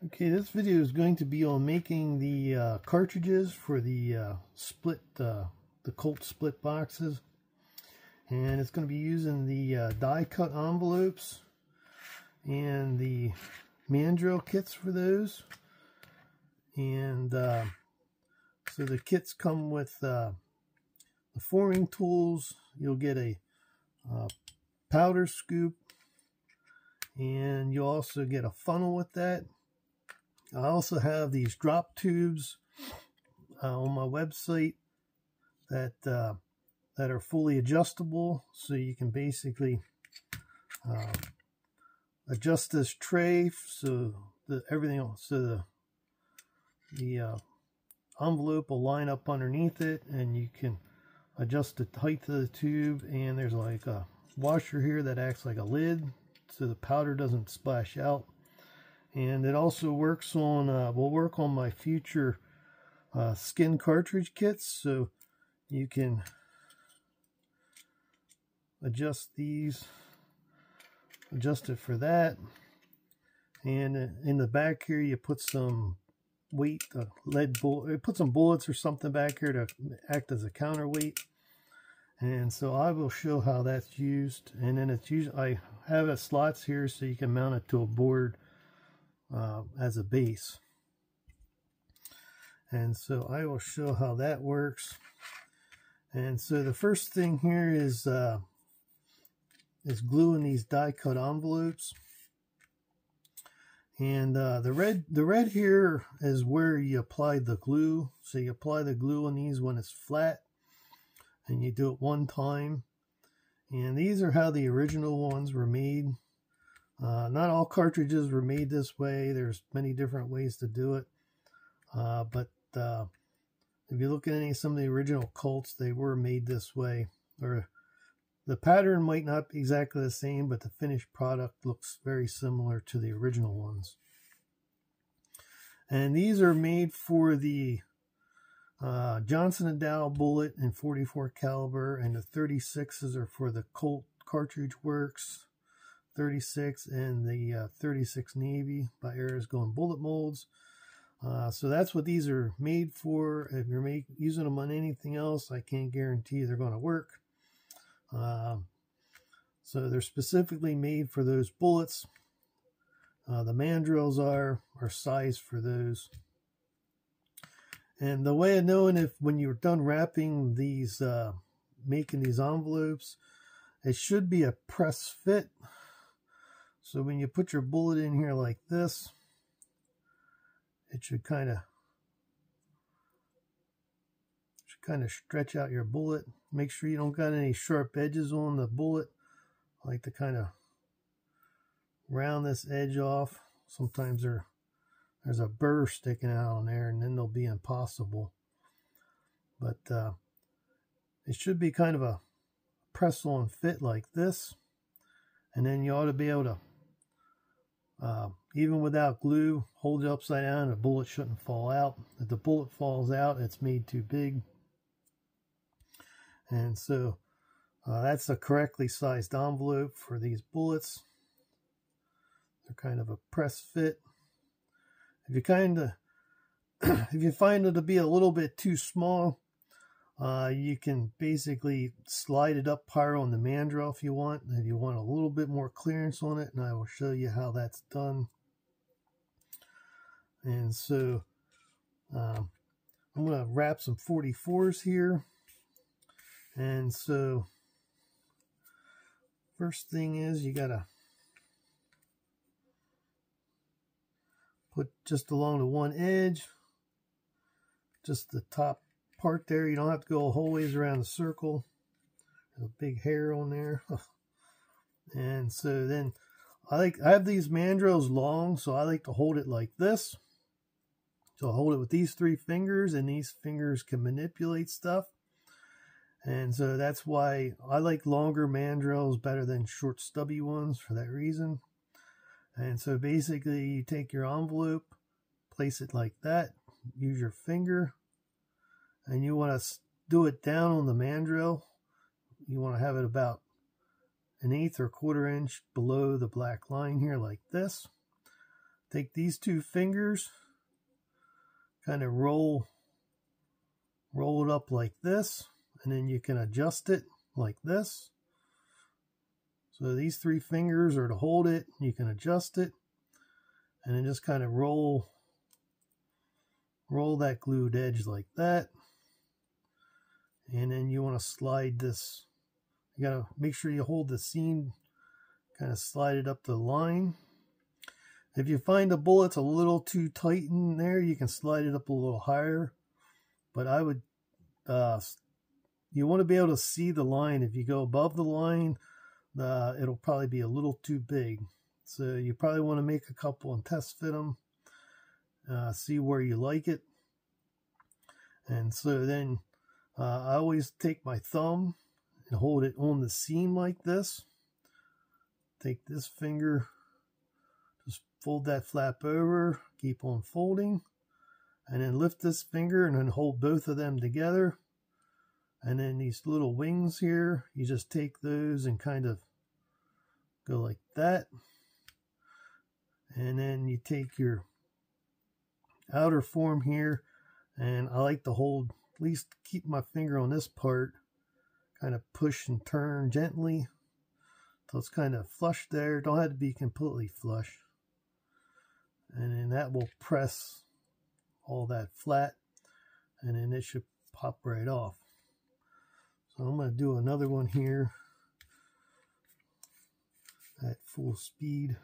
Okay, this video is going to be on making the cartridges for the the Colt split boxes, and it's going to be using the die cut envelopes and the mandrel kits for those. And so the kits come with the forming tools. You'll get a powder scoop, and you'll also get a funnel with that. I also have these drop tubes on my website that are fully adjustable, so you can basically adjust this tray so that everything else, so the envelope will line up underneath it, and you can adjust the height of the tube. And there's like a washer here that acts like a lid so the powder doesn't splash out. And it also works on, will work on my future skin cartridge kits, so you can adjust these, adjust it for that. And in the back here, you put some weight, lead bullet, put some bullets or something back here to act as a counterweight. And so I will show how that's used. And then it's used, I have a slots here so you can mount it to a board as a base. And so I will show how that works. And so the first thing here is gluing these die cut envelopes. And the red here is where you apply the glue. So you apply the glue on these when it's flat, and you do it one time. And these are how the original ones were made. Not all cartridges were made this way. There's many different ways to do it. But if you look at some of the original Colts, they were made this way. Or the pattern might not be exactly the same, but the finished product looks very similar to the original ones. And these are made for the Johnson & Dow bullet in .44 caliber, and the 36s are for the Colt Cartridge Works 36 and the 36 Navy by Arizona Bullet Molds. So that's what these are made for. If you're using them on anything else, I can't guarantee they're going to work. So they're specifically made for those bullets. The mandrels are sized for those. And the way of knowing if when you're done wrapping these, making these envelopes, it should be a press fit. So when you put your bullet in here like this, it should kind of stretch out your bullet. Make sure you don't got any sharp edges on the bullet. I like to kind of round this edge off. Sometimes there's a burr sticking out on there, and then they'll be impossible. But it should be kind of a press-on fit like this. And then you ought to be able to, even without glue, hold it upside down and the bullet shouldn't fall out. If the bullet falls out, it's made too big. And so that's a correctly sized envelope for these bullets. They're kind of a press fit. If you if you find it to be a little bit too small, you can basically slide it up higher on the mandrel if you want. If you want a little bit more clearance on it, and I will show you how that's done. And so I'm going to wrap some 44s here. And so first thing is you got to put just along the one edge, just the top part there. You don't have to go a whole ways around the circle. There's a big hair on there. And so then I have these mandrels long, so I like to hold it like this. So I hold it with these three fingers, and these fingers can manipulate stuff. And so that's why I like longer mandrels better than short stubby ones, for that reason. And so basically you take your envelope, place it like that, use your finger, and you want to do it down on the mandrel. You want to have it about 1/8 or 1/4 inch below the black line here like this. take these two fingers, kind of roll it up like this, and then you can adjust it like this. So these three fingers are to hold it. You can adjust it, and then just kind of roll that glued edge like that. And then you want to slide this. You got to make sure you hold the seam, kind of slide it up the line. If you find the bullet's a little too tight in there, you can slide it up a little higher. But I would, you want to be able to see the line. If you go above the line, it'll probably be a little too big. So you probably want to make a couple and test fit them, see where you like it. And so then I always take my thumb and hold it on the seam like this. Take this finger, just fold that flap over, keep on folding, and then lift this finger and then hold both of them together. And then these little wings here, you just take those and kind of go like that. And then you take your outer form here, and I like to hold, at least keep my finger on this part, kind of push and turn gently so it's kind of flush there. Don't have to be completely flush. And then that will press all that flat, and then it should pop right off. So I'm going to do another one here at full speed.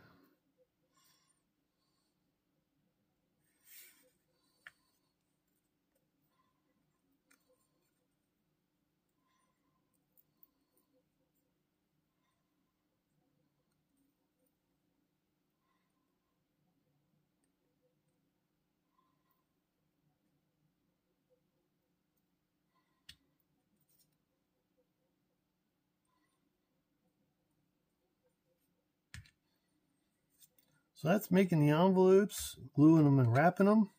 So that's making the envelopes, gluing them and wrapping them.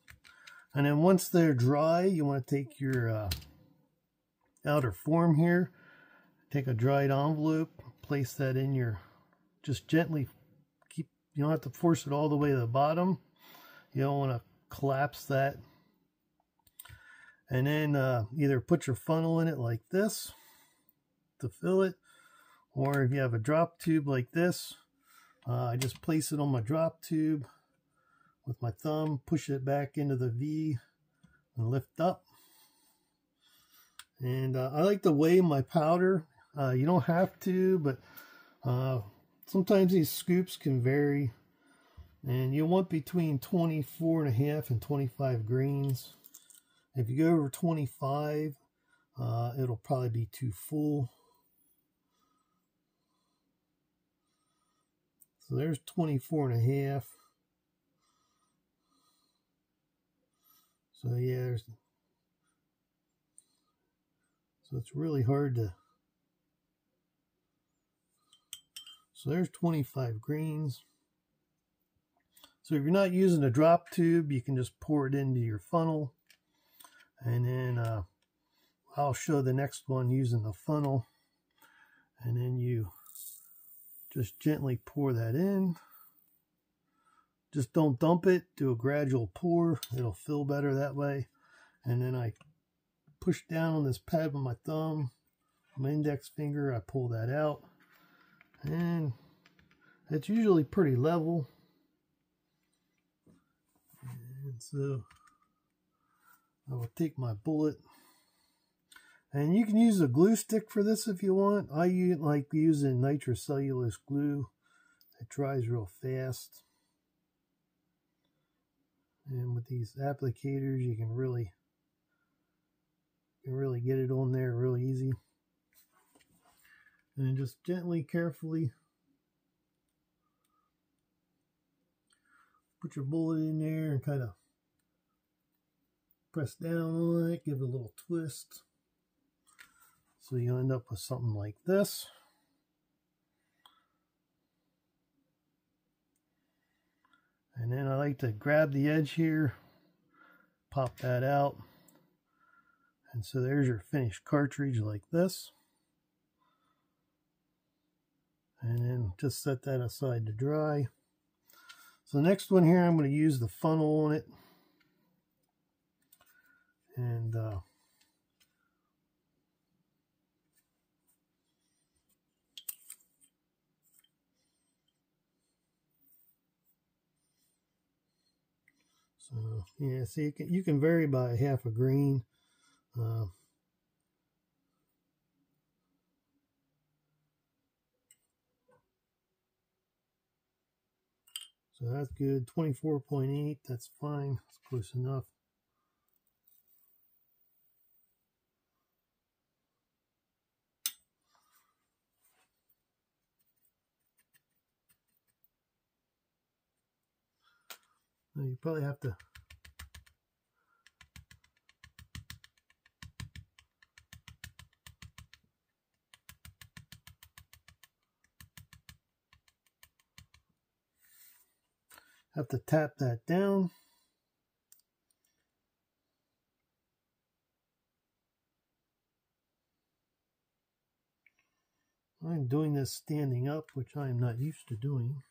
And then once they're dry, you want to take your outer form here, take a dried envelope, place that in your, just gently keep, you don't have to force it all the way to the bottom. You don't want to collapse that. And then either put your funnel in it like this to fill it, or if you have a drop tube like this, I just place it on my drop tube with my thumb, push it back into the V and lift up. And I like to weigh my powder. You don't have to, but sometimes these scoops can vary. And you want between 24.5 and 25 grains. If you go over 25, it'll probably be too full. So there's 24.5. So yeah, so it's really hard to. So there's 25 grains. So if you're not using a drop tube, you can just pour it into your funnel. And then I'll show the next one using the funnel. And then you just gently pour that in. Just don't dump it. Do a gradual pour. It'll fill better that way. And then I push down on this pad with my thumb. My index finger, I pull that out. And it's usually pretty level. And so I will take my bullet. And you can use a glue stick for this if you want. I like using nitrocellulose glue. It dries real fast. And with these applicators, you can really get it on there real easy. And then just gently, carefully put your bullet in there and kind of press down on it, give it a little twist. So you end up with something like this. And then I like to grab the edge here, pop that out. And so there's your finished cartridge like this. And then just set that aside to dry. So the next one here, I'm going to use the funnel on it. And so yeah, see, you can vary by half a grain. So that's good. 24.8, that's fine. That's close enough. Now you probably have to tap that down. I'm doing this standing up, which I am not used to doing.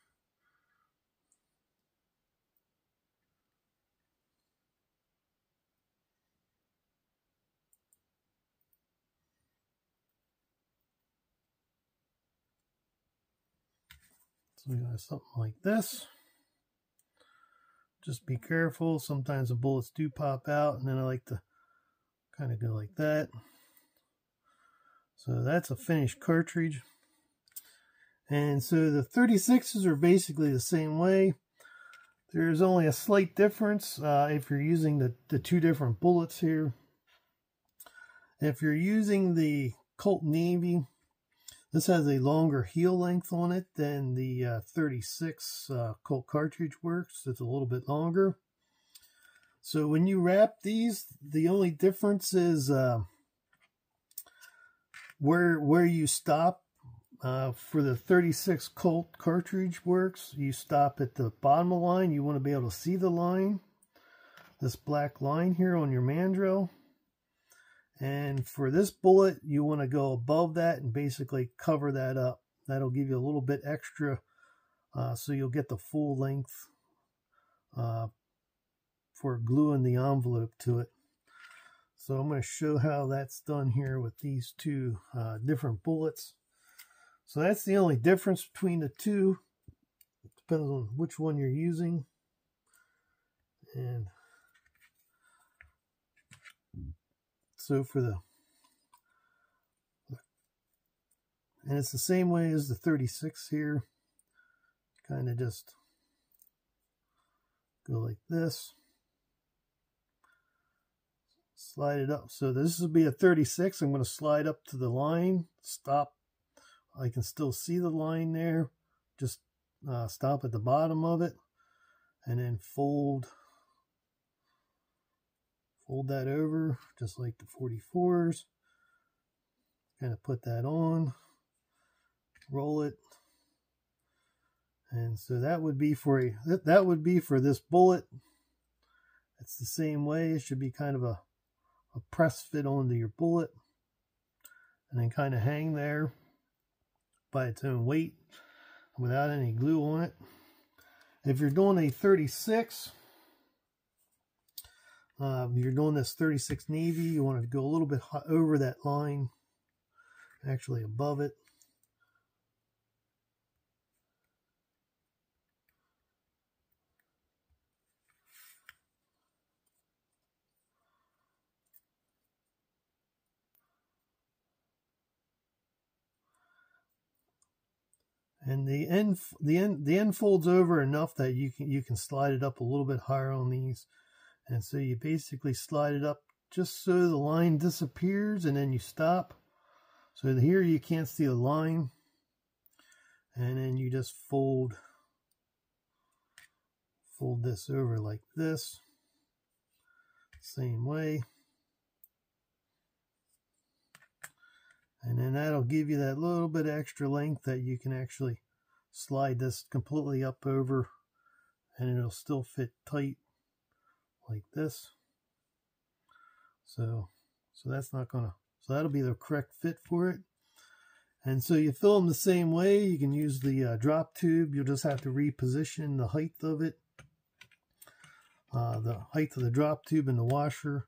So you got something like this. Just be careful. Sometimes the bullets do pop out, and then I like to kind of go like that. So that's a finished cartridge. And so the 36s are basically the same way. There's only a slight difference if you're using the two different bullets here. If you're using the Colt Navy, this has a longer heel length on it than the 36 Colt cartridge works. It's a little bit longer. So when you wrap these, the only difference is where you stop. For the 36 Colt cartridge works, you stop at the bottom of the line. You want to be able to see the line, this black line here on your mandrel. And for this bullet, you want to go above that and basically cover that up. That'll give you a little bit extra, so you'll get the full length for gluing the envelope to it. So I'm going to show how that's done here with these two different bullets. So that's the only difference between the two. It depends on which one you're using. And so and it's the same way as the 36 here. Kind of just go like this. Slide it up. So this will be a 36. I'm going to slide up to the line, stop. I can still see the line there. Just stop at the bottom of it, and then fold that over just like the 44s. Kind of put that on, roll it, and so that would be for this bullet. It's the same way. It should be kind of a press fit onto your bullet, and then kind of hang there by its own weight without any glue on it. If you're doing a 36, you're doing this 36 Navy, you want to go a little bit over that line, actually above it. And the end folds over enough that you can slide it up a little bit higher on these. And so you basically slide it up just so the line disappears, and then you stop. So here you can't see the line. And then you just fold this over like this. Same way. And then that'll give you that little bit extra length that you can actually slide this completely up over, and it'll still fit tight like this. So that's not gonna, so that'll be the correct fit for it. And so you fill them the same way. You can use the drop tube. You'll just have to reposition the height of it. The height of the drop tube and the washer.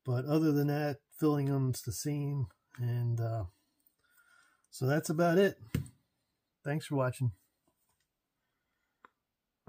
But other than that, filling them's the same. And so that's about it. Thanks for watching.